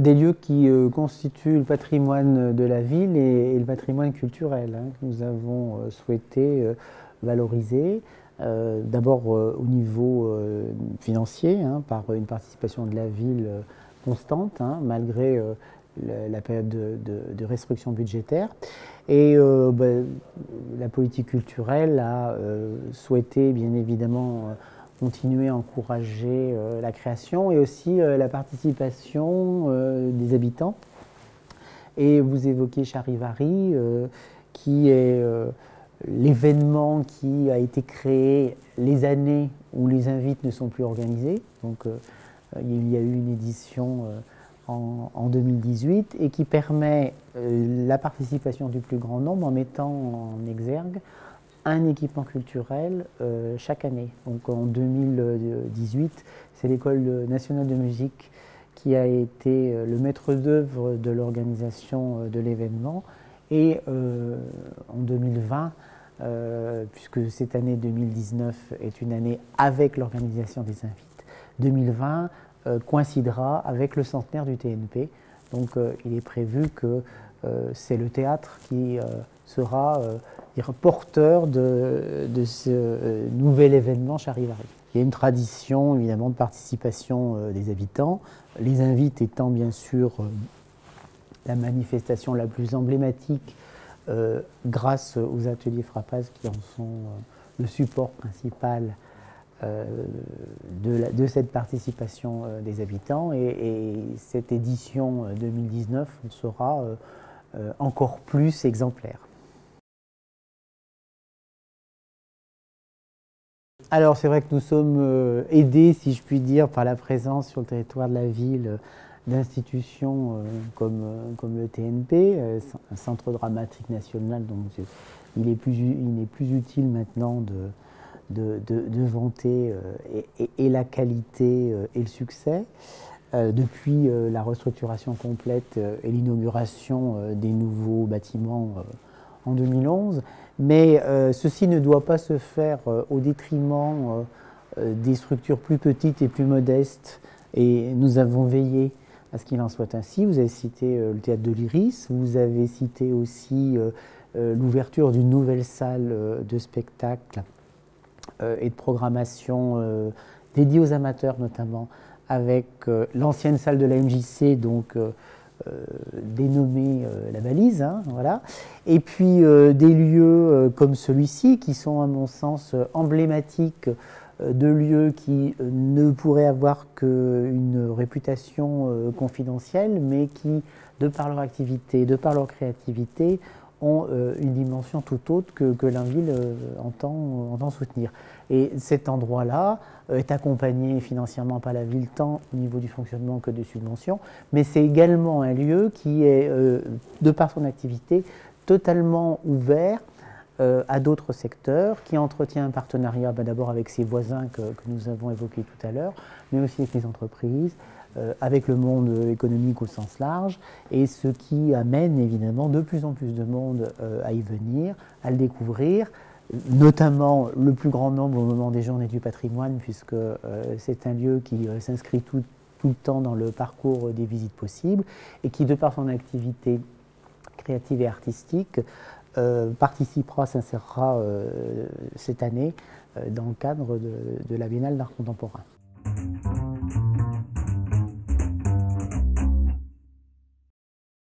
Des lieux qui constituent le patrimoine de la ville et le patrimoine culturel, hein, que nous avons souhaité valoriser. D'abord au niveau financier, hein, par une participation de la ville constante, hein, malgré la période de restriction budgétaire. Et la politique culturelle a souhaité bien évidemment continuer à encourager la création et aussi la participation des habitants. Et vous évoquez Charivari, qui est l'événement qui a été créé les années où les invites ne sont plus organisés. Donc il y a eu une édition en 2018 et qui permet la participation du plus grand nombre en mettant en exergue un équipement culturel chaque année. Donc en 2018, c'est l'École nationale de musique qui a été le maître d'œuvre de l'organisation de l'événement. Et en 2020, puisque cette année 2019 est une année avec l'organisation des invites, 2020 coïncidera avec le centenaire du TNP. Donc il est prévu que c'est le théâtre qui sera porteur de ce nouvel événement Charivari. Il y a une tradition évidemment de participation des habitants, les invites étant bien sûr la manifestation la plus emblématique grâce aux ateliers Frappaz qui en sont le support principal de cette participation des habitants. Et cette édition 2019 sera encore plus exemplaire. Alors c'est vrai que nous sommes aidés, si je puis dire, par la présence sur le territoire de la ville d'institutions comme le TNP, un centre dramatique national, donc il est plus utile maintenant de vanter et la qualité et le succès. Depuis la restructuration complète et l'inauguration des nouveaux bâtiments en 2011, mais ceci ne doit pas se faire au détriment des structures plus petites et plus modestes, et nous avons veillé à ce qu'il en soit ainsi. Vous avez cité le théâtre de l'Iris, vous avez cité aussi l'ouverture d'une nouvelle salle de spectacle et de programmation dédiée aux amateurs notamment, avec l'ancienne salle de la MJC, donc dénommée La Balise, hein, voilà. Et puis des lieux comme celui-ci qui sont à mon sens emblématiques de lieux qui ne pourraient avoir qu'une réputation confidentielle, mais qui, de par leur activité, de par leur créativité, ont une dimension tout autre que l'Inville entend soutenir. Et cet endroit-là est accompagné financièrement par la ville, tant au niveau du fonctionnement que des subventions, mais c'est également un lieu qui est, de par son activité, totalement ouvert à d'autres secteurs, qui entretient un partenariat d'abord avec ses voisins que nous avons évoqués tout à l'heure, mais aussi avec les entreprises, avec le monde économique au sens large, et ce qui amène évidemment de plus en plus de monde à y venir, à le découvrir, notamment le plus grand nombre au moment des Journées du patrimoine, puisque c'est un lieu qui s'inscrit tout le temps dans le parcours des visites possibles, et qui, de par son activité créative et artistique, participera, s'insérera cette année dans le cadre de la Biennale d'art contemporain.